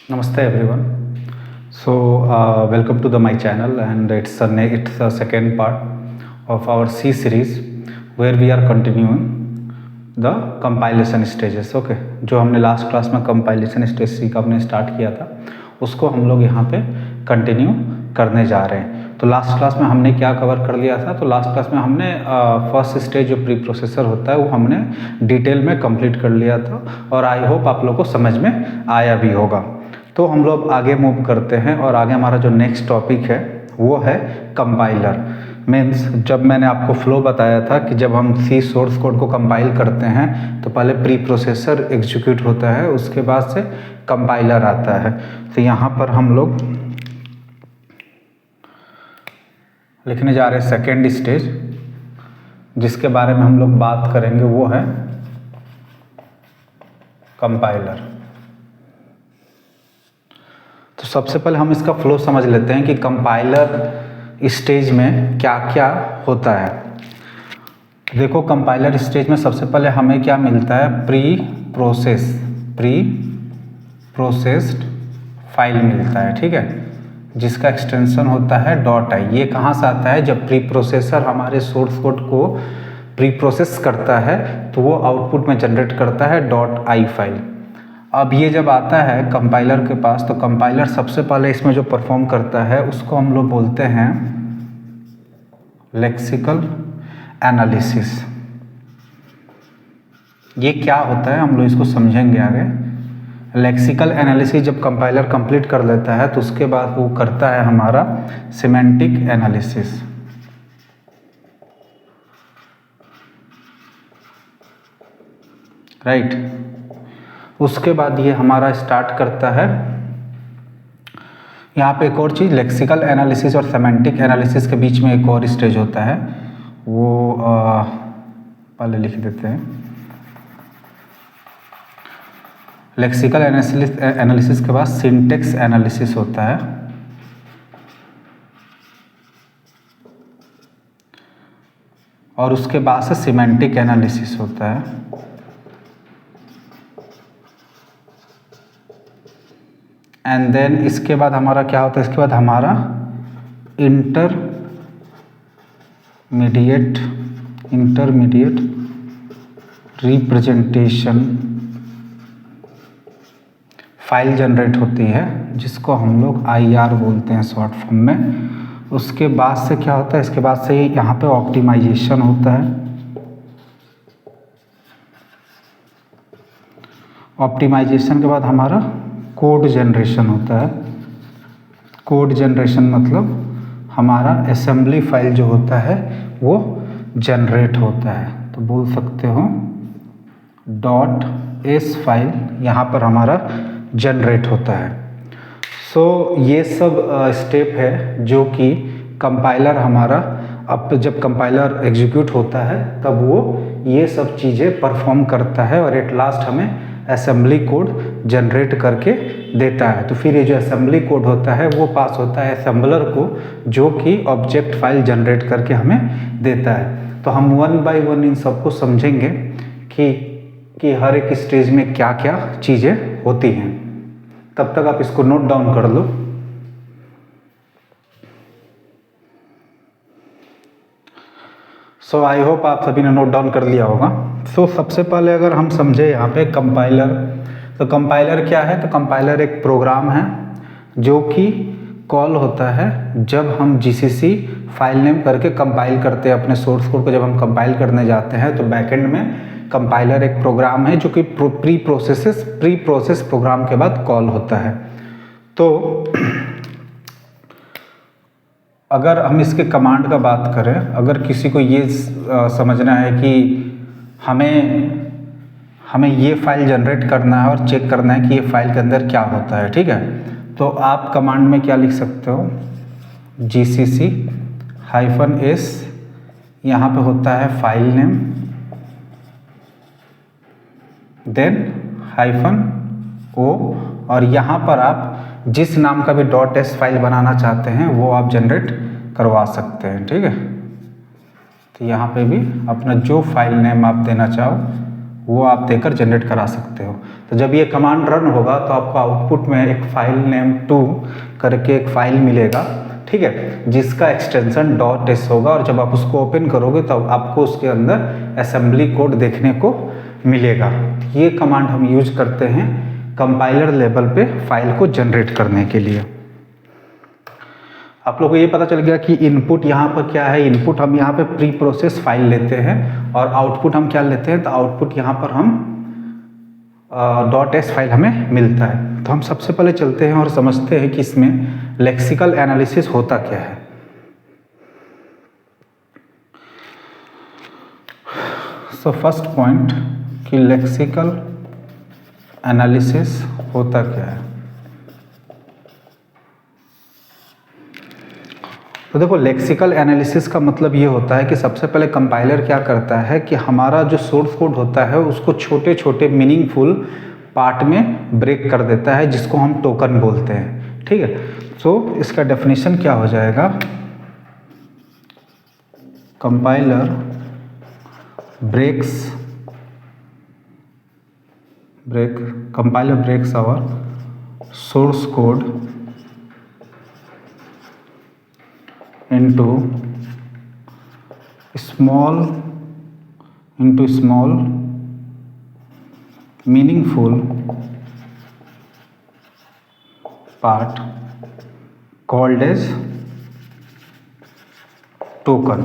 Namaste everyone. Welcome to my channel, and it's a second part of our C series where we are continuing the compilation stages. Okay, जो हमने last class में compilation stage C का हमने start किया था उसको हम लोग यहाँ पे कंटिन्यू करने जा रहे हैं। तो लास्ट क्लास में हमने क्या कवर कर लिया था? तो लास्ट क्लास में हमने फर्स्ट स्टेज जो प्री प्रोसेसर होता है वो हमने डिटेल में कंप्लीट कर लिया था और आई होप आप लोग को समझ में आया भी होगा। तो हम लोग आगे मूव करते हैं और आगे हमारा जो नेक्स्ट टॉपिक है वो है कंपाइलर। मीन्स जब मैंने आपको फ्लो बताया था कि जब हम सी सोर्स कोड को कंपाइल करते हैं तो पहले प्री प्रोसेसर एग्जीक्यूट होता है, उसके बाद से कंपाइलर आता है। तो यहाँ पर हम लोग लिखने जा रहे हैं सेकेंड स्टेज, जिसके बारे में हम लोग बात करेंगे वो है कंपाइलर। तो सबसे पहले हम इसका फ्लो समझ लेते हैं कि कंपाइलर स्टेज में क्या क्या होता है। देखो, कंपाइलर स्टेज में सबसे पहले हमें क्या मिलता है? प्री प्रोसेस्ड फाइल मिलता है, ठीक है, जिसका एक्सटेंशन होता है .i। ये कहाँ से आता है? जब प्री प्रोसेसर हमारे सोर्स कोड को प्री प्रोसेस करता है तो वो आउटपुट में जनरेट करता है .i फाइल। अब ये जब आता है कंपाइलर के पास तो कंपाइलर सबसे पहले इसमें जो परफॉर्म करता है उसको हम लोग बोलते हैं लेक्सिकल एनालिसिस। ये क्या होता है हम लोग इसको समझेंगे आगे। लेक्सिकल एनालिसिस जब कंपाइलर कंप्लीट कर लेता है तो उसके बाद वो करता है हमारा सिमेंटिक एनालिसिस। राइट। उसके बाद ये हमारा स्टार्ट करता है यहाँ पे एक और चीज़, लेक्सिकल एनालिसिस और सेमेंटिक एनालिसिस के बीच में एक और स्टेज होता है, वो पहले लिख देते हैं। लेक्सिकल एनालिसिस के बाद सिंटेक्स एनालिसिस होता है, और उसके बाद से सिमेंटिक एनालिसिस होता है। एंड देन इसके बाद हमारा क्या होता है? इसके बाद हमारा इंटरमीडिएट रिप्रेजेंटेशन फाइल जनरेट होती है, जिसको हम लोग IR बोलते हैं शॉर्ट फॉर्म में। उसके बाद से क्या होता है? इसके बाद से यहाँ पे ऑप्टिमाइजेशन होता है। ऑप्टिमाइजेशन के बाद हमारा कोड जनरेशन होता है। कोड जनरेशन मतलब हमारा असेंबली फाइल जो होता है वो जनरेट होता है। तो बोल सकते हो .s फाइल यहाँ पर हमारा जनरेट होता है। ये सब स्टेप है जो कि कंपाइलर हमारा अब जब कंपाइलर एग्जीक्यूट होता है तब वो ये सब चीज़ें परफॉर्म करता है और एट लास्ट हमें असेंबली कोड जनरेट करके देता है। तो फिर ये जो असेंबली कोड होता है वो पास होता है असेंबलर को, जो कि ऑब्जेक्ट फाइल जनरेट करके हमें देता है। तो हम वन बाय वन इन सबको समझेंगे कि हर एक स्टेज में क्या क्या चीज़ें होती हैं। तब तक आप इसको नोट डाउन कर लो। आई होप आप सभी ने नोट डाउन कर लिया होगा। सबसे पहले अगर हम समझे यहाँ पे कंपाइलर, तो कंपाइलर क्या है? तो कंपाइलर एक प्रोग्राम है जो कि कॉल होता है जब हम GCC फाइल नेम करके कंपाइल करते हैं अपने सोर्स कोड को। जब हम कंपाइल करने जाते हैं तो बैकएंड में कंपाइलर एक प्रोग्राम है जो कि प्री प्रोसेस प्रोग्राम के बाद कॉल होता है। तो अगर हम इसके कमांड का बात करें, अगर किसी को ये समझना है कि हमें ये फाइल जनरेट करना है और चेक करना है कि ये फाइल के अंदर क्या होता है, ठीक है, तो आप कमांड में क्या लिख सकते हो? GCC -s, यहाँ पे होता है फाइल नेम, देन -o, और यहाँ पर आप जिस नाम का भी .s फाइल बनाना चाहते हैं वो आप जनरेट करवा सकते हैं, ठीक है। तो यहाँ पे भी अपना जो फाइल नेम आप देना चाहो वो आप देकर जनरेट करा सकते हो। तो जब ये कमांड रन होगा तो आपको आउटपुट में एक फाइल नेम 2 करके एक फाइल मिलेगा, ठीक है, जिसका एक्सटेंशन .s होगा, और जब आप उसको ओपन करोगे तो आपको उसके अंदर असेंबली कोड देखने को मिलेगा। ये कमांड हम यूज करते हैं कंपाइलर लेवल पे फाइल को जनरेट करने के लिए। आप लोगों को ये पता चल गया कि इनपुट यहाँ पर क्या है। इनपुट हम यहाँ पे प्री प्रोसेस फाइल लेते हैं और आउटपुट हम क्या लेते हैं, तो आउटपुट यहाँ पर हम .s फाइल हमें मिलता है। तो हम सबसे पहले चलते हैं और समझते हैं कि इसमें लेक्सिकल एनालिसिस होता क्या है। सो फर्स्ट पॉइंट कि लेक्सिकल एनालिसिस होता क्या है। तो देखो, लेक्सिकल एनालिसिस का मतलब ये होता है कि सबसे पहले कंपाइलर क्या करता है कि हमारा जो सोर्स कोड होता है उसको छोटे छोटे मीनिंगफुल पार्ट में ब्रेक कर देता है, जिसको हम टोकन बोलते हैं, ठीक है। तो इसका डेफिनेशन क्या हो जाएगा, compiler breaks our source code into small meaningful part called as token।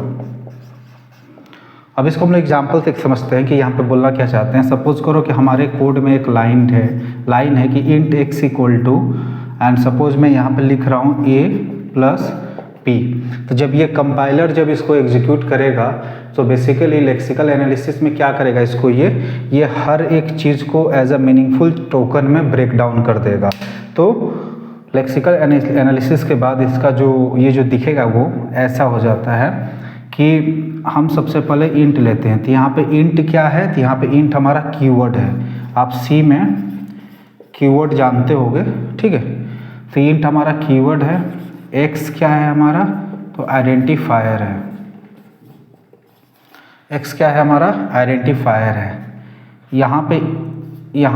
अब इसको हम लोग एग्जाम्पल से समझते हैं कि यहाँ पे बोलना क्या चाहते हैं। सपोज करो कि हमारे कोड में एक लाइन है कि int x equal to, and suppose मैं यहाँ पे लिख रहा हूँ a प्लस p। तो जब ये कंपाइलर जब इसको एग्जीक्यूट करेगा तो बेसिकली लेक्सिकल एनालिसिस में क्या करेगा, इसको ये हर एक चीज़ को एज अ मीनिंगफुल टोकन में ब्रेक डाउन कर देगा। तो लेक्सिकल एनालिसिस के बाद इसका जो दिखेगा वो ऐसा हो जाता है कि हम सबसे पहले इंट लेते हैं। तो यहाँ पे इंट क्या है, तो यहाँ पे इंट हमारा कीवर्ड है। आप सी में कीवर्ड जानते होंगे, ठीक है। तो इंट हमारा कीवर्ड है। एक्स क्या है हमारा, तो आइडेंटिफायर है। एक्स क्या है हमारा, आइडेंटिफायर है। यहाँ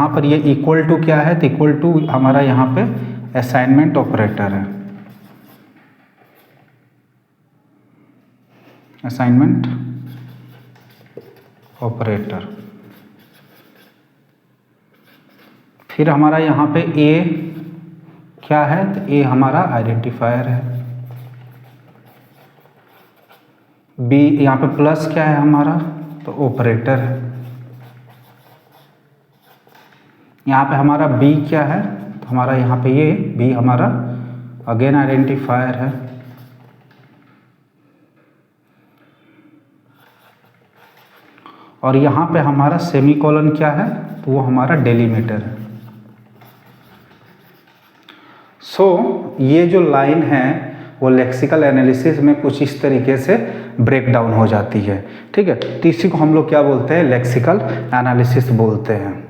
पर ये इक्वल टू क्या है, तो इक्वल टू हमारा यहाँ पे असाइनमेंट ऑपरेटर है। Assignment operator. फिर हमारा यहाँ पे ए क्या है, तो ए हमारा आइडेंटिफायर है। बी यहाँ पे प्लस क्या है हमारा, तो ऑपरेटर है। यहाँ पे हमारा बी क्या है, तो हमारा यहाँ पे ये बी हमारा अगेन आइडेंटिफायर है। और यहाँ पे हमारा सेमीकोलन क्या है, तो वो हमारा डेलीमीटर है। सो ये जो लाइन है वो लेक्सिकल एनालिसिस में कुछ इस तरीके से ब्रेक डाउन हो जाती है, ठीक है। तो इसी को हम लोग क्या बोलते हैं, लेक्सिकल एनालिसिस बोलते हैं।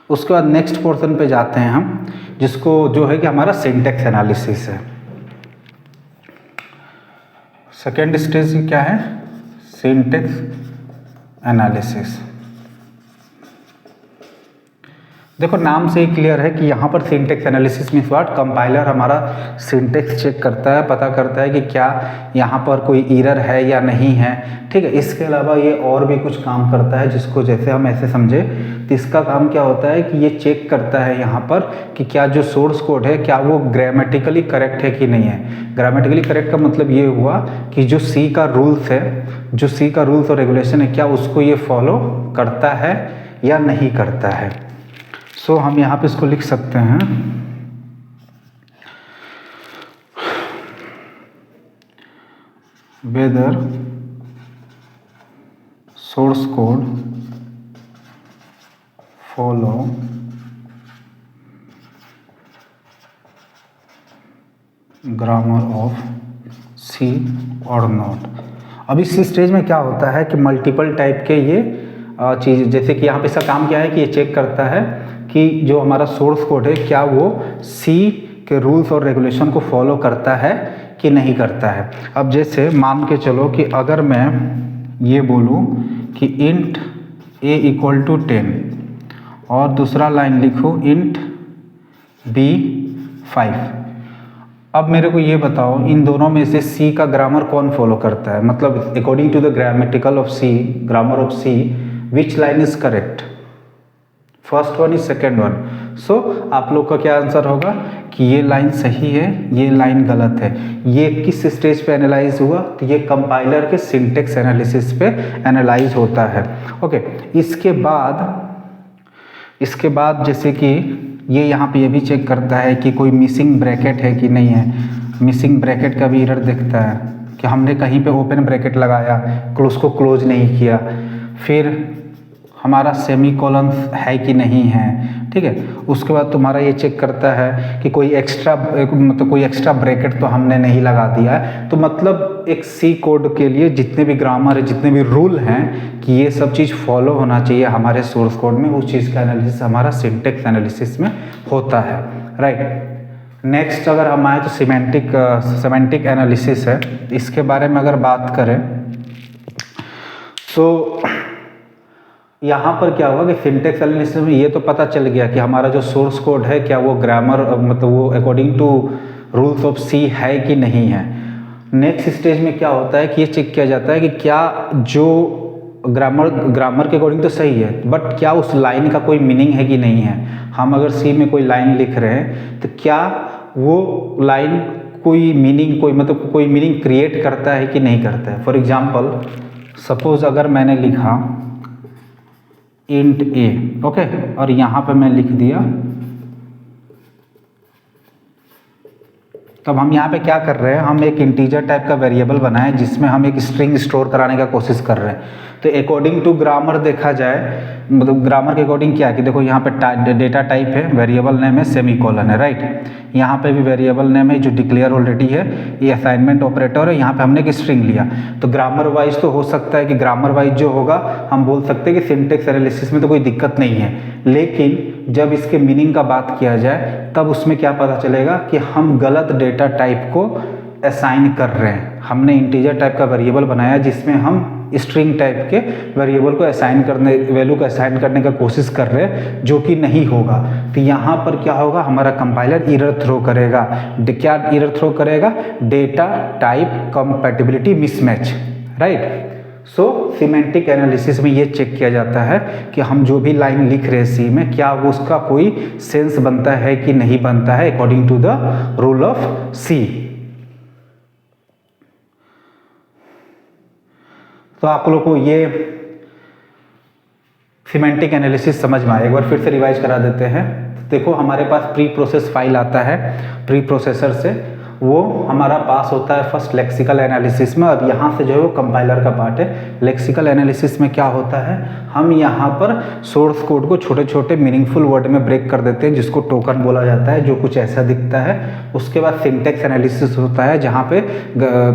उसके बाद नेक्स्ट पोर्शन पे जाते हैं हम, जिसको जो है कि हमारा सिंटैक्स एनालिसिस है। सेकेंड स्टेज क्या है, सिंटैक्स एनालिसिस। देखो नाम से ही क्लियर है कि यहाँ पर syntax analysis means what, compiler हमारा सिंटैक्स चेक करता है, पता करता है कि क्या यहाँ पर कोई एरर है या नहीं है, ठीक है। इसके अलावा ये और भी कुछ काम करता है, जिसको जैसे हम ऐसे समझे, तो इसका काम क्या होता है कि ये चेक करता है यहाँ पर कि क्या जो सोर्स कोड है क्या वो ग्रामेटिकली करेक्ट है कि नहीं है। ग्रामेटिकली करेक्ट का मतलब ये हुआ कि जो सी का रूल्स है, जो सी का रूल्स और रेगुलेशन है, क्या उसको ये फॉलो करता है या नहीं करता है। सो हम यहाँ पे इसको लिख सकते हैं, whether source code follow grammar of C और नॉट। अब इस स्टेज में क्या होता है कि मल्टीपल टाइप के ये चीज़, जैसे कि यहाँ पे इसका काम क्या है कि ये चेक करता है कि जो हमारा सोर्स कोड है क्या वो सी के रूल्स और रेगुलेशन को फॉलो करता है कि नहीं करता है। अब जैसे मान के चलो कि अगर मैं ये बोलूँ कि इंट a इक्वल टू 10 और दूसरा लाइन लिखो इंट b 5। अब मेरे को ये बताओ इन दोनों में से C का ग्रामर कौन फॉलो करता है, मतलब according to the grammatical of C, grammar of C, which line is correct, first one is second one. So आप लोग का क्या आंसर होगा कि ये लाइन सही है, ये लाइन गलत है। ये किस स्टेज पे एनालाइज हुआ, तो ये कंपाइलर के सिंटेक्स एनालिसिस पे एनालाइज होता है। ओके, इसके बाद जैसे कि ये यहाँ पे ये भी चेक करता है कि कोई मिसिंग ब्रैकेट है कि नहीं है। मिसिंग ब्रैकेट का भी एरर दिखता है कि हमने कहीं पे ओपन ब्रैकेट लगाया, उसको क्लोज नहीं किया। फिर हमारा सेमी कॉलन है कि नहीं है, ठीक है। उसके बाद तुम्हारा ये चेक करता है कि कोई एक्स्ट्रा ब्रैकेट तो हमने नहीं लगा दिया है। तो मतलब एक सी कोड के लिए जितने भी ग्रामर है, जितने भी रूल हैं कि ये सब चीज़ फॉलो होना चाहिए हमारे सोर्स कोड में, उस चीज़ का एनालिसिस हमारा सिंटेक्स एनालिसिस में होता है, राइट। नेक्स्ट अगर हम आए तो सिमेंटिक एनालिसिस है। इसके बारे में अगर बात करें तो यहाँ पर क्या होगा कि सिंटेक्स एनालिसिस में ये तो पता चल गया कि हमारा जो सोर्स कोड है क्या वो ग्रामर मतलब वो अकॉर्डिंग टू रूल्स ऑफ सी है कि नहीं है। नेक्स्ट स्टेज में क्या होता है कि ये चेक किया जाता है कि क्या जो ग्रामर के अकॉर्डिंग तो सही है, बट क्या उस लाइन का कोई मीनिंग है कि नहीं है। हम अगर सी में कोई लाइन लिख रहे हैं तो क्या वो लाइन कोई मीनिंग क्रिएट करता है कि नहीं करता है। फॉर एग्जाम्पल सपोज अगर मैंने लिखा इंट ए, ओके, और यहाँ पे मैं लिख दिया, तब हम यहाँ पे क्या कर रहे हैं, हम एक इंटीजर टाइप का वेरिएबल बनाए जिसमें हम एक स्ट्रिंग स्टोर कराने का कोशिश कर रहे हैं। तो अकॉर्डिंग टू ग्रामर देखा जाए, मतलब ग्रामर के अकॉर्डिंग क्या है कि देखो यहाँ पे डेटा टाइप है, वेरिएबल नेम है, सेमी कॉलन है, राइट। यहाँ पे भी वेरिएबल नेम है जो डिक्लेयर ऑलरेडी है, ये असाइनमेंट ऑपरेटर है, यहाँ पे हमने एक स्ट्रिंग लिया। तो ग्रामर वाइज तो हो सकता है कि ग्रामर वाइज जो होगा हम बोल सकते हैं कि सिंटेक्स एनालिसिस में तो कोई दिक्कत नहीं है, लेकिन जब इसके मीनिंग का बात किया जाए तब उसमें क्या पता चलेगा कि हम गलत डेटा टाइप को असाइन कर रहे हैं। हमने इंटीजर टाइप का वेरिएबल बनाया जिसमें हम स्ट्रिंग टाइप के वेरिएबल को वैल्यू को असाइन करने का कोशिश कर रहे हैं, जो कि नहीं होगा। तो यहाँ पर क्या होगा, हमारा कंपाइलर एरर थ्रो करेगा। क्या एरर थ्रो करेगा, data type compatibility mismatch, right. So semantic analysis में ये चेक किया जाता है कि हम जो भी लाइन लिख रहे हैं सी में, क्या वो उसका कोई सेंस बनता है कि नहीं बनता है according to the rule of C. तो आप लोग को ये सिमेंटिक एनालिसिस समझ में आया। एक बार फिर से रिवाइज करा देते हैं। देखो हमारे पास प्री प्रोसेस फाइल आता है, प्री प्रोसेसर से वो हमारा पास होता है फर्स्ट लेक्सिकल एनालिसिस में। अब यहाँ से जो है वो कंपाइलर का पार्ट है। लेक्सिकल एनालिसिस में क्या होता है, हम यहाँ पर सोर्स कोड को छोटे छोटे मीनिंगफुल वर्ड में ब्रेक कर देते हैं, जिसको टोकन बोला जाता है, जो कुछ ऐसा दिखता है। उसके बाद सिंटेक्स एनालिसिस होता है जहाँ पे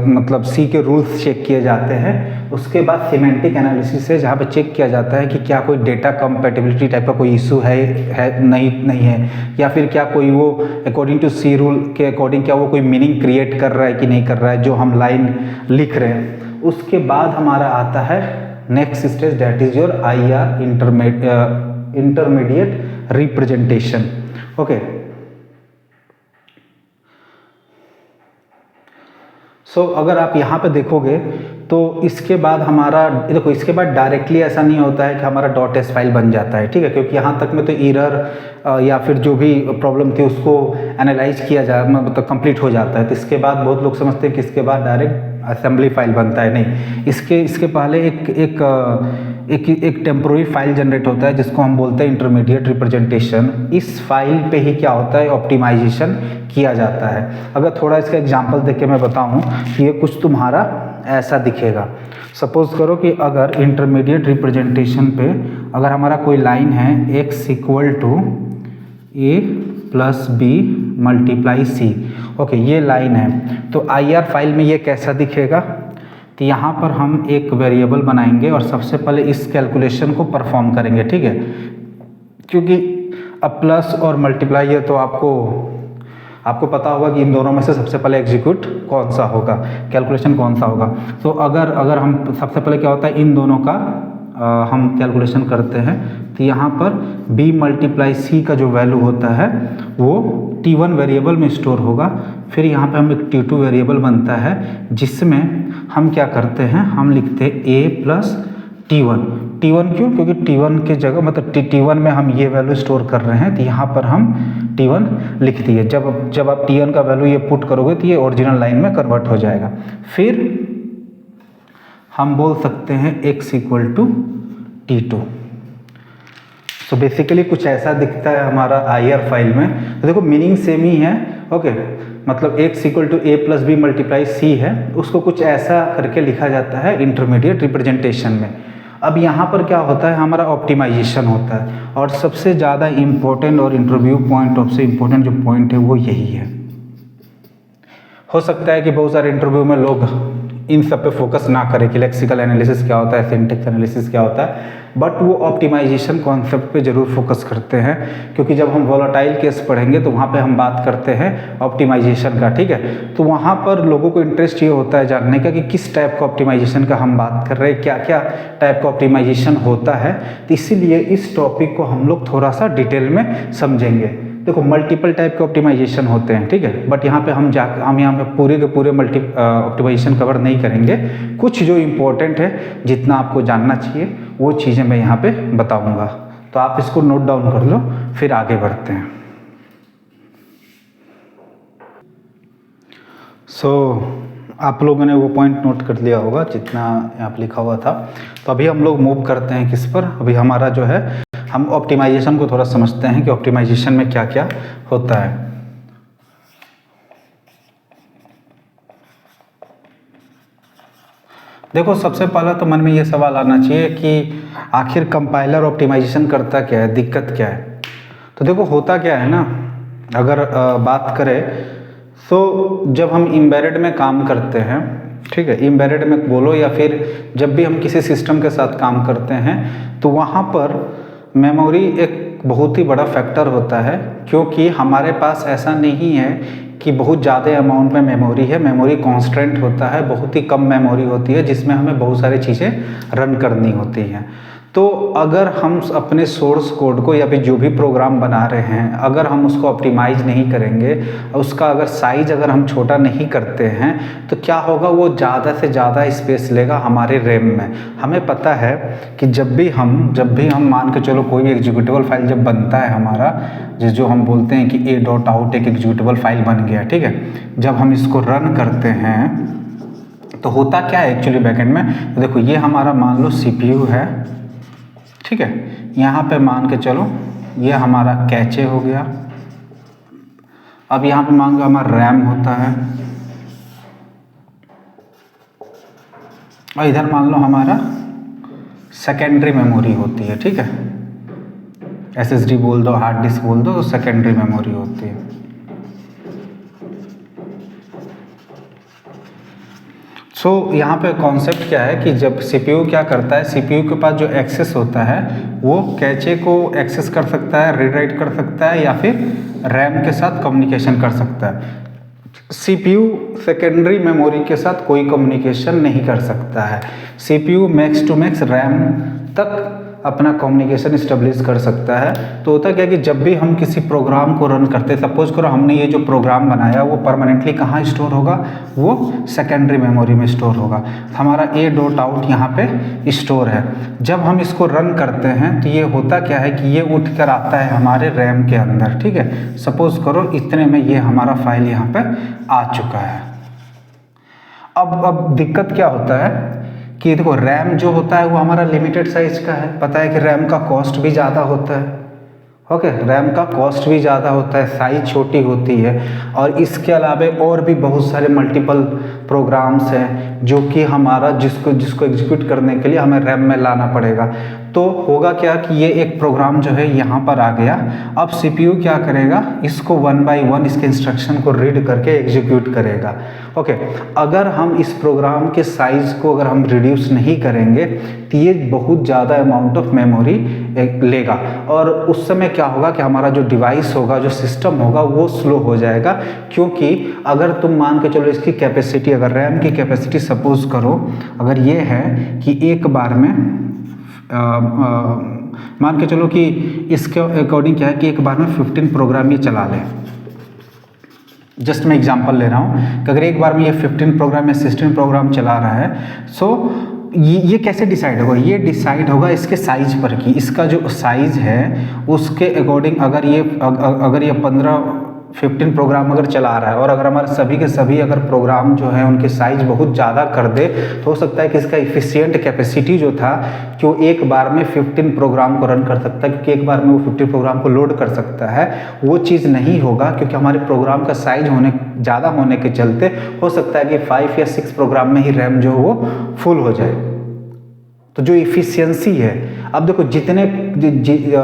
मतलब सी के रूल्स चेक किए जाते हैं। उसके बाद सिमेंटिक एनालिसिस है जहाँ पे चेक किया जाता है कि क्या कोई डेटा कंपैटिबिलिटी टाइप का कोई इशू है नहीं है, या फिर क्या कोई वो अकॉर्डिंग टू सी रूल के अकॉर्डिंग क्या वो कोई मीनिंग क्रिएट कर रहा है कि नहीं कर रहा है जो हम लाइन लिख रहे हैं। उसके बाद हमारा आता है next stage, that is your IR intermediate representation, okay. So अगर आप यहाँ पे देखोगे तो इसके बाद हमारा देखो, इसके बाद डायरेक्टली ऐसा नहीं होता है कि हमारा .s फाइल बन जाता है, ठीक है, क्योंकि यहाँ तक में तो एरर या फिर जो भी प्रॉब्लम थी उसको एनालाइज किया जा मतलब कंप्लीट हो जाता है। तो इसके बाद बहुत लोग समझते हैं कि इसके बाद डायरेक्ट असेंबली फाइल बनता है। नहीं, इसके पहले एक टेम्पोररी फाइल जनरेट होता है जिसको हम बोलते हैं इंटरमीडिएट रिप्रेजेंटेशन। इस फाइल पे ही क्या होता है, ऑप्टिमाइजेशन किया जाता है। अगर थोड़ा इसका एग्जांपल देख के मैं बताऊं कि ये कुछ तुम्हारा ऐसा दिखेगा। सपोज करो कि अगर इंटरमीडिएट रिप्रेजेंटेशन पे अगर हमारा कोई लाइन है x equal to a plus b multiply c, okay, ये लाइन है। तो IR फाइल में ये कैसा दिखेगा, तो यहाँ पर हम एक वेरिएबल बनाएंगे और सबसे पहले इस कैलकुलेशन को परफॉर्म करेंगे, ठीक है, क्योंकि अब प्लस और मल्टीप्लाई है तो आपको पता होगा कि इन दोनों में से सबसे पहले एग्जीक्यूट कौन सा होगा, कैलकुलेशन कौन सा होगा। तो अगर हम सबसे पहले क्या होता है, इन दोनों का हम कैलकुलेशन करते हैं तो यहाँ पर b मल्टीप्लाई c का जो वैल्यू होता है वो t1 वेरिएबल में स्टोर होगा। फिर यहाँ पे हम एक t2 वेरिएबल बनता है जिसमें हम क्या करते हैं, हम लिखते हैं a प्लस t1। t1 क्यों? क्योंकि t1 के जगह मतलब t1 में हम ये वैल्यू स्टोर कर रहे हैं तो यहाँ पर हम t1 लिख दिए। जब आप t1 का वैल्यू ये पुट करोगे तो ये ओरिजिनल लाइन में कन्वर्ट हो जाएगा। फिर हम बोल सकते हैं x इक्वल टू t2। तो बेसिकली कुछ ऐसा दिखता है हमारा IR फाइल में। तो देखो मीनिंग सेम ही है, ओके। मतलब x equal to a plus B multiply c है, उसको कुछ ऐसा करके लिखा जाता है इंटरमीडिएट रिप्रेजेंटेशन में। अब यहाँ पर क्या होता है, हमारा ऑप्टिमाइजेशन होता है और सबसे ज़्यादा इम्पोर्टेंट और इंटरव्यू पॉइंट ऑफ से इम्पोर्टेंट जो पॉइंट है वो यही है। हो सकता है कि बहुत सारे इंटरव्यू में लोग इन सब पे फोकस ना करें कि लेक्सिकल एनालिसिस क्या होता है, सिंटैक्स एनालिसिस क्या होता है, बट वो ऑप्टिमाइजेशन कॉन्सेप्ट पे ज़रूर फोकस करते हैं क्योंकि जब हम वोलेटाइल केस पढ़ेंगे तो वहाँ पे हम बात करते हैं ऑप्टिमाइजेशन का, ठीक है। तो वहाँ पर लोगों को इंटरेस्ट ये होता है जानने का कि किस टाइप का ऑप्टिमाइजेशन का हम बात कर रहे हैं, क्या क्या टाइप का ऑप्टिमाइजेशन होता है। तो इसीलिए इस टॉपिक को हम लोग थोड़ा सा डिटेल में समझेंगे। देखो मल्टीपल टाइप के ऑप्टिमाइजेशन होते हैं, ठीक है, बट यहाँ पे हम यहाँ पे पूरे के पूरे ऑप्टिमाइजेशन कवर नहीं करेंगे। कुछ जो इम्पोर्टेंट है, जितना आपको जानना चाहिए वो चीज़ें मैं यहाँ पे बताऊँगा, तो आप इसको नोट डाउन कर लो, फिर आगे बढ़ते हैं। आप लोगों ने वो पॉइंट नोट कर लिया होगा जितना यहाँ पे लिखा हुआ था। तो अभी हम लोग मूव करते हैं किस पर, अभी हमारा जो है हम ऑप्टिमाइजेशन को थोड़ा समझते हैं कि ऑप्टिमाइजेशन में क्या क्या होता है। देखो सबसे पहला तो मन में ये सवाल आना चाहिए कि आखिर कंपाइलर ऑप्टिमाइजेशन करता क्या है, दिक्कत क्या है। तो देखो होता क्या है ना, अगर बात करें तो जब हम एम्बेडेड में काम करते हैं, ठीक है, एम्बेडेड में बोलो या फिर जब भी हम किसी सिस्टम के साथ काम करते हैं तो वहाँ पर मेमोरी एक बहुत ही बड़ा फैक्टर होता है, क्योंकि हमारे पास ऐसा नहीं है कि बहुत ज़्यादा अमाउंट में मेमोरी है। मेमोरी कॉन्स्टेंट होता है, बहुत ही कम मेमोरी होती है जिसमें हमें बहुत सारी चीज़ें रन करनी होती हैं। तो अगर हम अपने सोर्स कोड को या फिर जो भी प्रोग्राम बना रहे हैं, अगर हम उसको ऑप्टिमाइज नहीं करेंगे, उसका अगर साइज अगर हम छोटा नहीं करते हैं तो क्या होगा, वो ज़्यादा से ज़्यादा स्पेस लेगा हमारे रैम में। हमें पता है कि जब भी हम मान के चलो कोई भी एग्जीक्यूटेबल फाइल जब बनता है हमारा, जो हम बोलते हैं कि a.out एक एग्जीक्यूटेबल फाइल बन गया, ठीक है, जब हम इसको रन करते हैं तो होता क्या है एक्चुअली बैकएंड में। तो देखो ये हमारा मान लो CPU है, ठीक है, यहाँ पे मान के चलो ये हमारा कैचे हो गया। अब यहाँ पे मान लो हमारा रैम होता है और इधर मान लो हमारा सेकेंडरी मेमोरी होती है, ठीक है, SSD बोल दो, हार्ड डिस्क बोल दो, तो सेकेंडरी मेमोरी होती है। यहाँ पे कॉन्सेप्ट क्या है कि जब CPU क्या करता है, CPU के पास जो एक्सेस होता है वो कैचे को एक्सेस कर सकता है, रीड राइट कर सकता है या फिर रैम के साथ कम्युनिकेशन कर सकता है। CPU सेकेंडरी मेमोरी के साथ कोई कम्युनिकेशन नहीं कर सकता है। CPU max to max RAM तक अपना कम्युनिकेशन इस्टेब्लिश कर सकता है। तो होता क्या है कि जब भी हम किसी प्रोग्राम को रन करते हैं, सपोज करो हमने ये जो प्रोग्राम बनाया वो परमानेंटली कहाँ स्टोर होगा, वो सेकेंडरी मेमोरी में स्टोर होगा। हमारा a.out यहाँ पे स्टोर है। जब हम इसको रन करते हैं तो ये होता क्या है कि ये उठ कर आता है हमारे रैम के अंदर, ठीक है। सपोज करो इतने में ये हमारा फाइल यहाँ पे आ चुका है। अब दिक्कत क्या होता है कि देखो रैम जो होता है वो हमारा लिमिटेड साइज का है। पता है कि रैम का कॉस्ट भी ज़्यादा होता है, ओके, रैम का कॉस्ट भी ज़्यादा होता है, साइज छोटी होती है, और इसके अलावा और भी बहुत सारे मल्टीपल प्रोग्राम्स हैं जो कि हमारा जिसको एग्जीक्यूट करने के लिए हमें रैम में लाना पड़ेगा। तो होगा क्या कि ये एक प्रोग्राम जो है यहाँ पर आ गया। अब CPU क्या करेगा, इसको 1 बाय 1 इसके इंस्ट्रक्शन को रीड करके एग्जीक्यूट करेगा, ओके। अगर हम इस प्रोग्राम के साइज को अगर हम रिड्यूस नहीं करेंगे तो ये बहुत ज़्यादा अमाउंट ऑफ मेमोरी लेगा, और उस समय क्या होगा कि हमारा जो डिवाइस होगा, जो सिस्टम होगा, वो स्लो हो जाएगा। क्योंकि अगर तुम मान के चलो इसकी कैपेसिटी, अगर रैम की कैपेसिटी सपोज करो अगर ये है कि एक बार में मान के चलो कि इसके अकॉर्डिंग क्या है कि एक बार में 15 प्रोग्राम ये चला लें। जस्ट मैं एग्जांपल ले रहा हूँ कि अगर एक बार में ये 15 प्रोग्राम या 16 प्रोग्राम चला रहा है, सो ये कैसे डिसाइड होगा? ये डिसाइड होगा इसके साइज पर कि इसका जो साइज है उसके अकॉर्डिंग अगर ये 15 प्रोग्राम अगर चला रहा है और अगर हमारे सभी के सभी अगर प्रोग्राम जो है उनके साइज बहुत ज़्यादा कर दे तो हो सकता है कि इसका इफिशिएंट कैपेसिटी जो था कि वो एक बार में 15 प्रोग्राम को रन कर सकता है, क्योंकि एक बार में वो 15 प्रोग्राम को लोड कर सकता है। वो चीज़ नहीं होगा क्योंकि हमारे प्रोग्राम का साइज ज़्यादा होने के चलते हो सकता है कि 5 या 6 प्रोग्राम में ही रैम जो वो फुल हो जाए। तो जो इफिशियंसी है, अब देखो जितने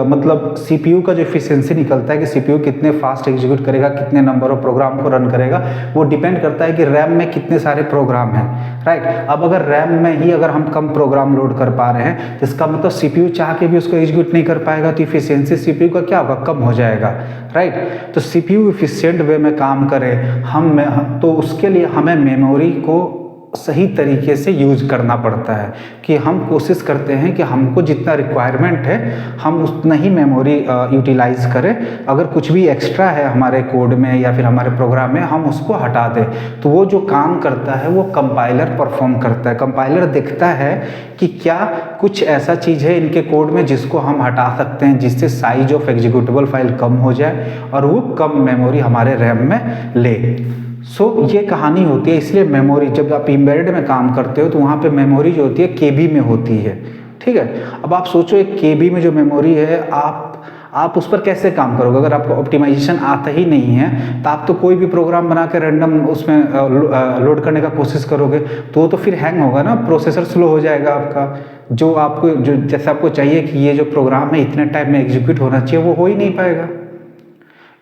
मतलब सीपीयू का जो इफिशियंसी निकलता है कि सीपीयू कितने फास्ट एग्जीक्यूट करेगा, कितने नंबर ऑफ प्रोग्राम को रन करेगा, वो डिपेंड करता है कि रैम में कितने सारे प्रोग्राम हैं, राइट। अब अगर रैम में ही अगर हम कम प्रोग्राम लोड कर पा रहे हैं तो इसका मतलब सीपीयू चाह के भी उसको एग्जीक्यूट नहीं कर पाएगा, तो इफिशियंसी सीपीयू का क्या होगा? कम हो जाएगा, राइट। तो सीपीयू इफिशियंट वे में काम करे तो उसके लिए हमें मेमोरी को सही तरीके से यूज करना पड़ता है कि हम कोशिश करते हैं कि हमको जितना रिक्वायरमेंट है हम उतना ही मेमोरी यूटिलाइज करें। अगर कुछ भी एक्स्ट्रा है हमारे कोड में या फिर हमारे प्रोग्राम में हम उसको हटा दें, तो वो जो काम करता है वो कंपाइलर परफॉर्म करता है। कंपाइलर देखता है कि क्या कुछ ऐसा चीज़ है इनके कोड में जिसको हम हटा सकते हैं, जिससे साइज ऑफ एग्जीक्यूटेबल फाइल कम हो जाए और वो कम मेमोरी हमारे रैम में ले। सो ये कहानी होती है। इसलिए मेमोरी, जब आप एम्बेडेड में काम करते हो तो वहाँ पे मेमोरी जो होती है केबी में होती है, ठीक है। अब आप सोचो एक केबी में जो मेमोरी है आप उस पर कैसे काम करोगे? अगर आपको ऑप्टिमाइजेशन आता ही नहीं है तो आप तो कोई भी प्रोग्राम बना के रैंडम उसमें लोड करने का कोशिश करोगे तो फिर हैंग होगा ना, प्रोसेसर स्लो हो जाएगा आपका। जो जैसे आपको चाहिए कि ये जो प्रोग्राम है इतने टाइम में एग्जीक्यूट होना चाहिए, वो हो ही नहीं पाएगा।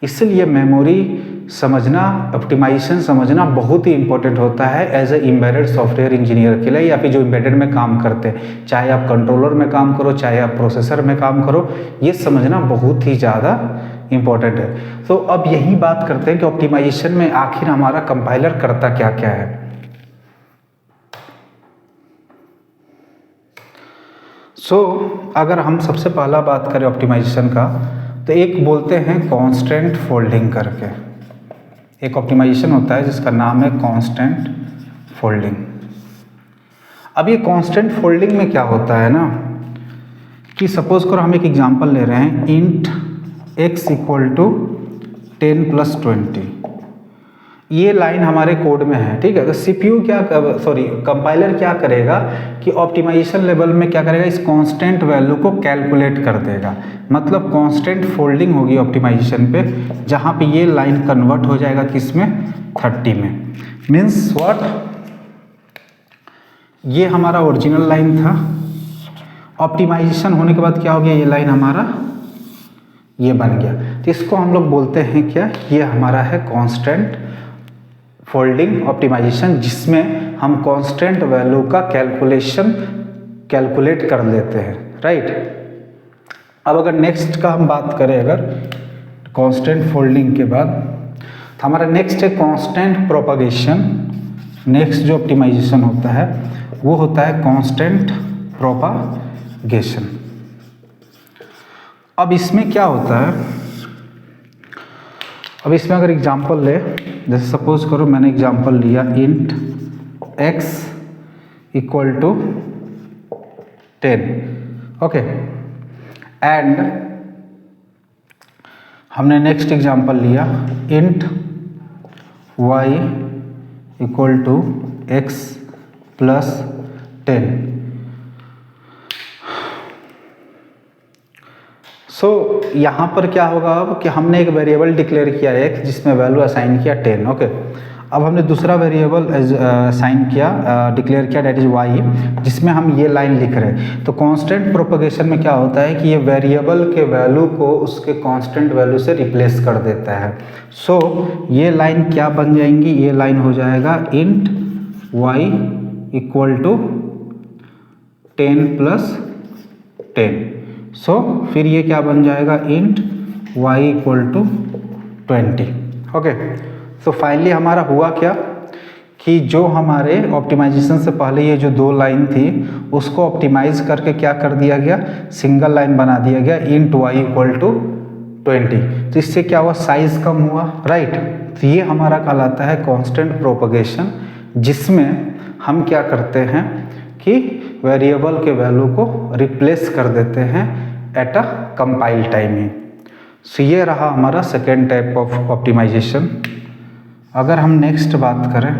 इसलिए मेमोरी समझना, ऑप्टिमाइजेशन समझना बहुत ही इंपॉर्टेंट होता है as a embedded software engineer के लिए, या फिर जो एम्बेडेड में काम करते हैं, चाहे आप कंट्रोलर में काम करो चाहे आप प्रोसेसर में काम करो, ये समझना बहुत ही ज़्यादा इंपॉर्टेंट है। तो अब यही बात करते हैं कि ऑप्टिमाइजेशन में आखिर हमारा कंपाइलर करता क्या क्या है। अगर हम सबसे पहला बात करें ऑप्टिमाइजेशन का, तो एक बोलते हैं कांस्टेंट फोल्डिंग करके एक ऑप्टिमाइजेशन होता है जिसका नाम है कांस्टेंट फोल्डिंग। अब ये कांस्टेंट फोल्डिंग में क्या होता है ना कि सपोज करो हम एक एग्जांपल ले रहे हैं, इंट x इक्वल टू 10 + 20। ये लाइन हमारे कोड में है, ठीक है। तो सीपीयू कंपाइलर क्या करेगा कि ऑप्टिमाइजेशन लेवल में क्या करेगा, इस कांस्टेंट वैल्यू को कैलकुलेट कर देगा। मतलब कांस्टेंट फोल्डिंग होगी ऑप्टिमाइजेशन पे, जहाँ पे ये लाइन कन्वर्ट हो जाएगा किसमें, 30 में। मीन्स व्हाट, ये हमारा ओरिजिनल लाइन था, ऑप्टिमाइजेशन होने के बाद क्या हो गया, ये लाइन हमारा ये बन गया। तो इसको हम लोग बोलते हैं क्या, ये हमारा है कांस्टेंट फोल्डिंग ऑप्टिमाइजेशन, जिसमें हम कांस्टेंट वैल्यू का कैलकुलेट कर लेते हैं, राइट। अब अगर नेक्स्ट का हम बात करें, अगर कांस्टेंट फोल्डिंग के बाद, तो हमारा नेक्स्ट है कांस्टेंट प्रोपगेशन। नेक्स्ट जो ऑप्टिमाइजेशन होता है वो होता है कांस्टेंट प्रोपगेशन। अब इसमें क्या होता है, अब इसमें अगर एग्जांपल ले, जैसे सपोज करो मैंने एग्जांपल लिया int x equal to 10, okay. And हमने नेक्स्ट एग्जांपल लिया int y equal to x + 10। यहाँ पर क्या होगा अब कि हमने एक वेरिएबल डिक्लेयर किया x जिसमें वैल्यू असाइन किया 10, ओके। अब हमने दूसरा वेरिएबल असाइन किया, डिक्लेयर किया, डेट इज y, जिसमें हम ये लाइन लिख रहे हैं। तो कांस्टेंट प्रोपगेशन में क्या होता है कि ये वेरिएबल के वैल्यू को उसके कांस्टेंट वैल्यू से रिप्लेस कर देता है। ये लाइन क्या बन जाएंगी, ये लाइन हो जाएगा इंट y इक्वल टू 10 + 10। फिर ये क्या बन जाएगा, int y equal to 20, okay. Finally हमारा हुआ क्या कि जो हमारे ऑप्टिमाइजेशन से पहले ये जो 2 लाइन थी उसको ऑप्टिमाइज करके क्या कर दिया गया, सिंगल लाइन बना दिया गया int y इक्वल टू 20। तो इससे क्या हुआ, साइज कम हुआ, राइट। तो ये हमारा कहलाता है कांस्टेंट प्रोपगेशन, जिसमें हम क्या करते हैं कि वेरिएबल के वैल्यू को रिप्लेस कर देते हैं एट अ कंपाइल टाइमिंग। सो ये रहा हमारा सेकेंड टाइप ऑफ ऑप्टिमाइजेशन। अगर हम नेक्स्ट बात करें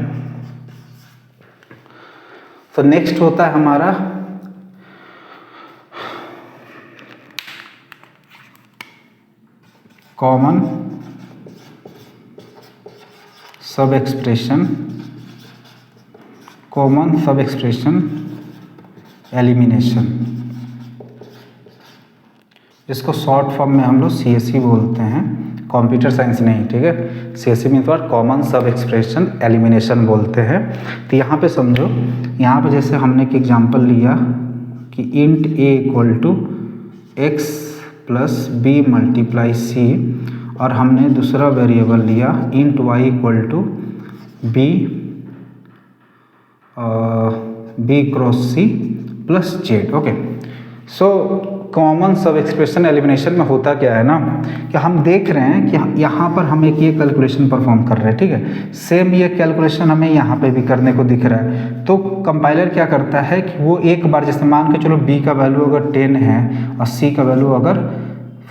तो नेक्स्ट होता है हमारा कॉमन सब एक्सप्रेशन एलिमिनेशन, इसको शॉर्ट फॉर्म में हम लोग CSE बोलते हैं, कंप्यूटर साइंस नहीं, ठीक है। CSE means what, common sub expression elimination बोलते हैं। तो यहाँ पे समझो, यहाँ पे जैसे हमने एक एग्जांपल लिया कि int a equal to x plus B multiply C, और हमने दूसरा वेरिएबल लिया int y equal to b cross c plus Z. Okay, so common sub expression elimination में होता क्या है ना कि हम देख रहे हैं कि यहाँ पर हम एक ये कैलकुलेशन परफॉर्म कर रहे हैं, ठीक है। सेम ये कैलकुलेशन हमें यहाँ पे भी करने को दिख रहा है। तो कंपाइलर क्या करता है कि वो एक बार, जैसे मान के चलो b का वैल्यू अगर 10 है और c का वैल्यू अगर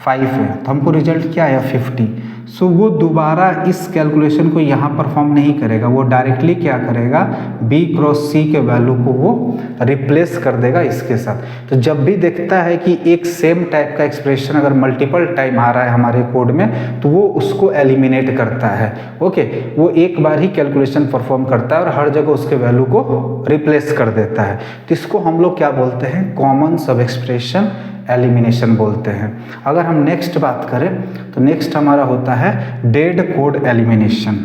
5 है, तो हमको रिजल्ट क्या आया 50। सो वो दोबारा इस कैलकुलेशन को यहाँ परफॉर्म नहीं करेगा, वो डायरेक्टली क्या करेगा, b क्रॉस c के वैल्यू को वो रिप्लेस कर देगा इसके साथ। तो जब भी देखता है कि एक सेम टाइप का एक्सप्रेशन अगर मल्टीपल टाइम आ रहा है हमारे कोड में, तो वो उसको एलिमिनेट करता है। ओके, वो एक बार ही कैलकुलेशन परफॉर्म करता है और हर जगह उसके वैल्यू को रिप्लेस कर देता है। तो इसको हम लोग क्या बोलते हैं, कॉमन सब एक्सप्रेशन एलिमिनेशन बोलते हैं। अगर हम नेक्स्ट बात करें तो नेक्स्ट हमारा होता है dead code elimination.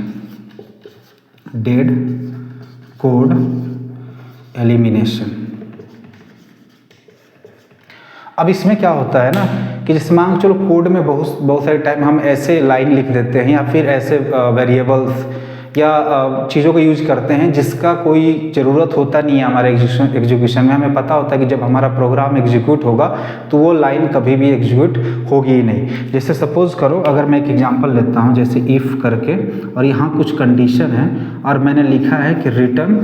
Dead code elimination, अब इसमें क्या होता है ना कि जैसे मान चलो कोड में बहुत सारे टाइम हम ऐसे लाइन लिख देते हैं या फिर ऐसे वेरिएबल्स या चीज़ों को यूज करते हैं जिसका कोई ज़रूरत होता नहीं है हमारे एग्जीक्यूशन में। हमें पता होता है कि जब हमारा प्रोग्राम एग्जीक्यूट होगा तो वो लाइन कभी भी एग्जीक्यूट होगी ही नहीं। जैसे सपोज करो, अगर मैं एक एग्जांपल लेता हूँ जैसे इफ़ करके, और यहाँ कुछ कंडीशन है और मैंने लिखा है कि रिटर्न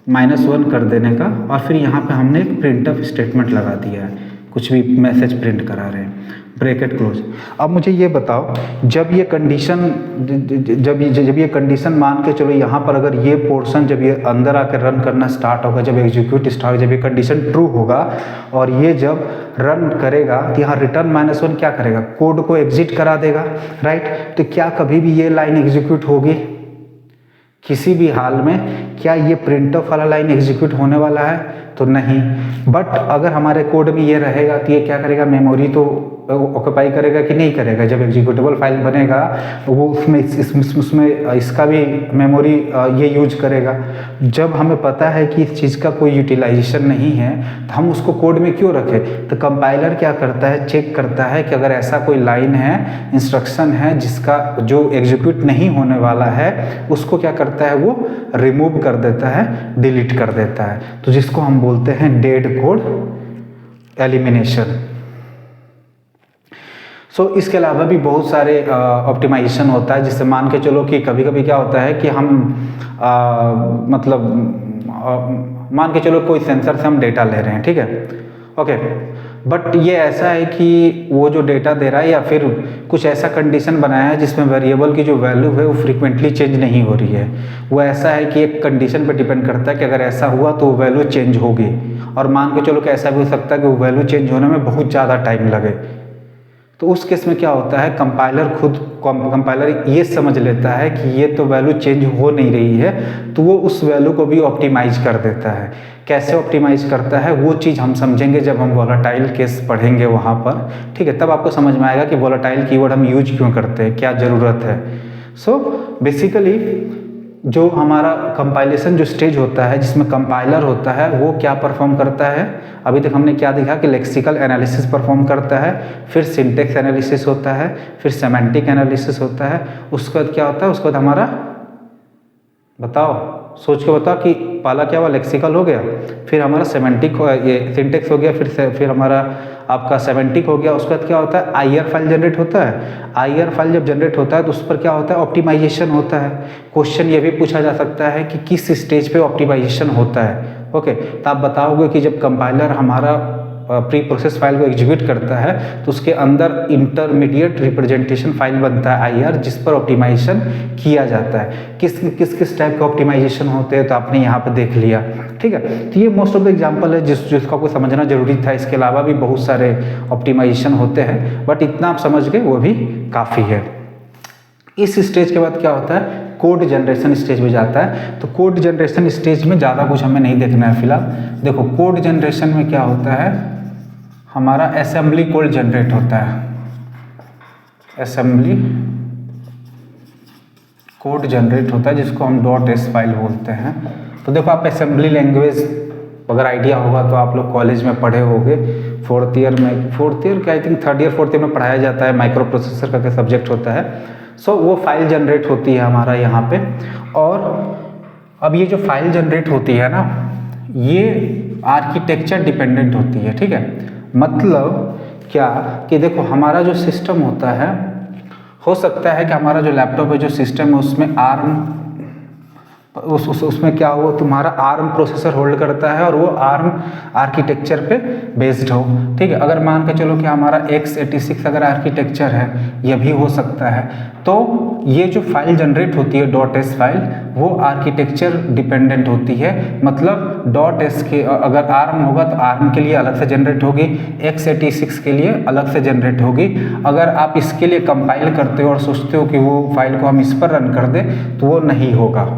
-1 कर देने का, और फिर यहाँ पे हमने एक प्रिंटफ स्टेटमेंट लगा दिया है, कुछ भी मैसेज प्रिंट करा रहे हैं, ब्रैकेट क्लोज। अब मुझे ये बताओ, जब ये कंडीशन मान के चलो यहाँ पर अगर ये पोर्शन जब ये अंदर आकर रन करना स्टार्ट होगा, जब एग्जीक्यूट स्टार्ट, जब ये कंडीशन ट्रू होगा और ये जब रन करेगा तो यहाँ रिटर्न -1 क्या करेगा, कोड को एग्जिट करा देगा, राइट। तो क्या कभी भी ये लाइन एग्जीक्यूट होगी किसी भी हाल में? क्या ये प्रिंटफ वाला लाइन एग्जीक्यूट होने वाला है? तो नहीं। बट अगर हमारे कोड में ये रहेगा तो ये क्या करेगा, मेमोरी तो ऑक्यूपाई करेगा कि नहीं करेगा। जब एग्जीक्यूटेबल फाइल बनेगा वो उसमें इसका भी मेमोरी ये यूज करेगा। जब हमें पता है कि इस चीज़ का कोई यूटिलाइजेशन नहीं है तो हम उसको कोड में क्यों रखें? तो कंपाइलर क्या करता है, चेक करता है कि अगर ऐसा कोई लाइन है, इंस्ट्रक्शन है जिसका जो एग्जीक्यूट नहीं होने वाला है, उसको क्या करता है, वो रिमूव कर देता है, डिलीट कर देता है। तो जिसको हम बोलते हैं डेड कोड एलिमिनेशन। इसके अलावा भी बहुत सारे ऑप्टिमाइजेशन होता है, जिससे मान के चलो कि कभी कभी क्या होता है कि हम मान के चलो कोई सेंसर से हम डेटा ले रहे हैं, ठीक है, ओके। बट ये ऐसा है कि वो जो डेटा दे रहा है या फिर कुछ ऐसा कंडीशन बनाया है जिसमें वेरिएबल की जो वैल्यू है वो फ्रीक्वेंटली चेंज नहीं हो रही है। वो ऐसा है कि एक कंडीशन पे डिपेंड करता है कि अगर ऐसा हुआ तो वो वैल्यू चेंज होगी, और मान के चलो कि ऐसा भी हो सकता है कि वो वैल्यू चेंज होने में बहुत ज़्यादा टाइम लगे। तो उस केस में क्या होता है, कंपाइलर ये समझ लेता है कि ये तो वैल्यू चेंज हो नहीं रही है, तो वो उस वैल्यू को भी ऑप्टिमाइज कर देता है। कैसे ऑप्टिमाइज करता है वो चीज़ हम समझेंगे जब हम वोलेटाइल केस पढ़ेंगे वहाँ पर, ठीक है। तब आपको समझ में आएगा कि वोलेटाइल कीवर्ड हम यूज क्यों करते हैं, क्या ज़रूरत है। बेसिकली जो हमारा कंपाइलेशन जो स्टेज होता है जिसमें कंपाइलर होता है वो क्या परफॉर्म करता है, अभी तक हमने क्या देखा कि लेक्सिकल एनालिसिस परफॉर्म करता है, फिर सिंटेक्स एनालिसिस होता है, फिर सेमेंटिक एनालिसिस होता है, उसके बाद क्या होता है, उसके बाद हमारा बताओ, सोच के बताओ कि पहला क्या हुआ, लेक्सिकल हो गया, फिर हमारा सेमेंटिक ये सिंटेक्स हो गया, फिर हमारा आपका सेमेंटिक हो गया। उसके बाद क्या होता है, आईआर फाइल जनरेट होता है। आईआर फाइल जब जनरेट होता है तो उस पर क्या होता है, ऑप्टिमाइजेशन होता है। क्वेश्चन ये भी पूछा जा सकता है कि किस स्टेज पे ऑप्टिमाइजेशन होता है। ओके, तो आप बताओगे कि जब कंपाइलर हमारा प्री प्रोसेस फाइल को एग्जीक्यूट करता है तो उसके अंदर इंटरमीडिएट रिप्रेजेंटेशन फाइल बनता है आईआर, जिस पर ऑप्टिमाइजेशन किया जाता है। किस टाइप के ऑप्टिमाइजेशन होते हैं तो आपने यहाँ पे देख लिया। ठीक है, तो ये मोस्ट ऑफ द एग्जांपल है जिसको आपको समझना जरूरी था। इसके अलावा भी बहुत सारे ऑप्टिमाइजेशन होते हैं, बट इतना आप समझ गए वो भी काफ़ी है। इस स्टेज के बाद क्या होता है, कोड जनरेशन स्टेज में जाता है। तो कोड जनरेशन स्टेज में ज़्यादा कुछ हमें नहीं देखना है फिलहाल। देखो, कोड जनरेशन में क्या होता है, हमारा असेंबली कोड जनरेट होता है। असेंबली कोड जनरेट होता है जिसको हम .s फाइल बोलते हैं। तो देखो, आप असेंबली लैंग्वेज अगर आइडिया होगा तो आप लोग कॉलेज में पढ़े होंगे, फोर्थ ईयर क्या I think third year fourth year में पढ़ाया जाता है। माइक्रो प्रोसेसर का सब्जेक्ट होता है। सो वो फाइल जनरेट होती है हमारा यहाँ पे। और अब ये जो फाइल जनरेट होती है ना, ये आर्किटेक्चर डिपेंडेंट होती है। ठीक है, मतलब क्या कि देखो, हमारा जो सिस्टम होता है, हो सकता है कि हमारा जो लैपटॉप है, जो सिस्टम है, उसमें उसमें क्या हो, तुम्हारा आर्म प्रोसेसर होल्ड करता है और वो आर्म आर्किटेक्चर पे बेस्ड हो। ठीक है, अगर मान के चलो कि हमारा x86 अगर आर्किटेक्चर है, ये भी हो सकता है। तो ये जो फाइल जनरेट होती है .s फाइल, वो आर्किटेक्चर डिपेंडेंट होती है। मतलब .s के अगर आर्म होगा तो आर्म के लिए अलग से जनरेट होगी, x86 के लिए अलग से जनरेट होगी। अगर आप इसके लिए कंपाइल करते हो और सोचते हो कि वो फाइल को हम इस पर रन कर दें तो वो नहीं होगा।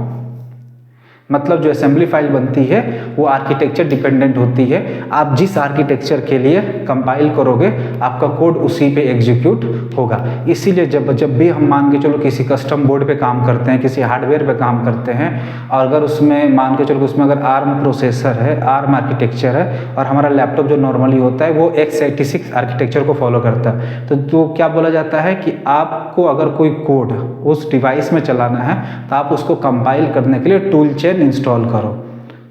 मतलब जो असेंबली फाइल बनती है वो आर्किटेक्चर डिपेंडेंट होती है। आप जिस आर्किटेक्चर के लिए कंपाइल करोगे आपका कोड उसी पे एग्जीक्यूट होगा। इसीलिए जब भी हम मान के चलो किसी कस्टम बोर्ड पे काम करते हैं, किसी हार्डवेयर पे काम करते हैं, और अगर उसमें मान के चलो उसमें अगर आर्म प्रोसेसर है, आर्म आर्किटेक्चर है, और हमारा लैपटॉप जो नॉर्मली होता है वो x86 आर्किटेक्चर को फॉलो करता है, तो क्या बोला जाता है कि आपको अगर कोई कोड उस डिवाइस में चलाना है तो आप उसको कंपाइल करने के लिए टूल चेन इंस्टॉल करो।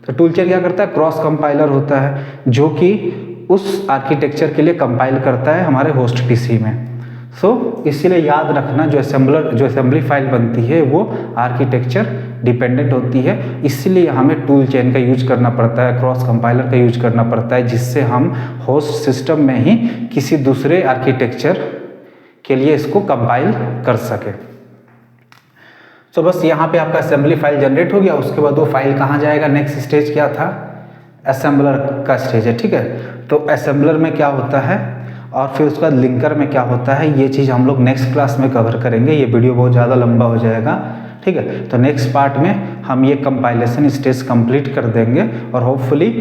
तो टूल चेन क्या करता है, क्रॉस कंपाइलर होता है जो कि उस आर्किटेक्चर के लिए कंपाइल करता है हमारे होस्ट पीसी में। इसीलिए याद रखना, जो असेंबली फाइल बनती है वो आर्किटेक्चर डिपेंडेंट होती है। इसीलिए हमें टूल चेन का यूज करना पड़ता है, क्रॉस कंपाइलर का यूज करना पड़ता है, जिससे हम होस्ट सिस्टम में ही किसी दूसरे आर्किटेक्चर के लिए इसको कंपाइल कर सके। तो बस यहाँ पे आपका असेंबली फाइल जनरेट हो गया। उसके बाद वो फाइल कहाँ जाएगा, नेक्स्ट स्टेज क्या था, असेंबलर का स्टेज है। ठीक है, तो असेंबलर में क्या होता है और फिर उसके बाद लिंकर में क्या होता है, ये चीज़ हम लोग नेक्स्ट क्लास में कवर करेंगे। ये वीडियो बहुत ज़्यादा लंबा हो जाएगा। ठीक है, तो नेक्स्ट पार्ट में हम ये कंपाइलेशन स्टेज कंप्लीट कर देंगे और होपफुली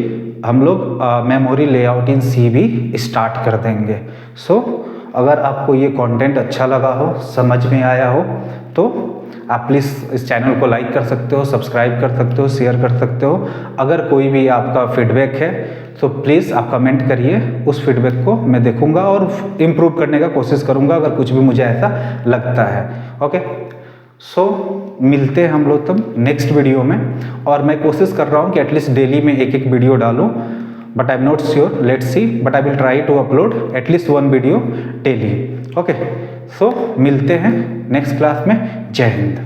हम लोग मेमोरी लेआउट इन सी भी स्टार्ट कर देंगे। अगर आपको ये कंटेंट अच्छा लगा हो, समझ में आया हो, तो आप प्लीज़ इस चैनल को लाइक कर सकते हो, सब्सक्राइब कर सकते हो, शेयर कर सकते हो। अगर कोई भी आपका फीडबैक है तो प्लीज़ आप कमेंट करिए, उस फीडबैक को मैं देखूंगा और इम्प्रूव करने का कोशिश करूंगा अगर कुछ भी मुझे ऐसा लगता है। ओके, मिलते हैं हम लोग तब नेक्स्ट वीडियो में। और मैं कोशिश कर रहा हूँ कि एटलीस्ट डेली में एक वीडियो डालूँ, but I am not sure, let's see, but I will try to upload at least 1 video daily. Okay, मिलते हैं नेक्स्ट क्लास में। जय हिंद।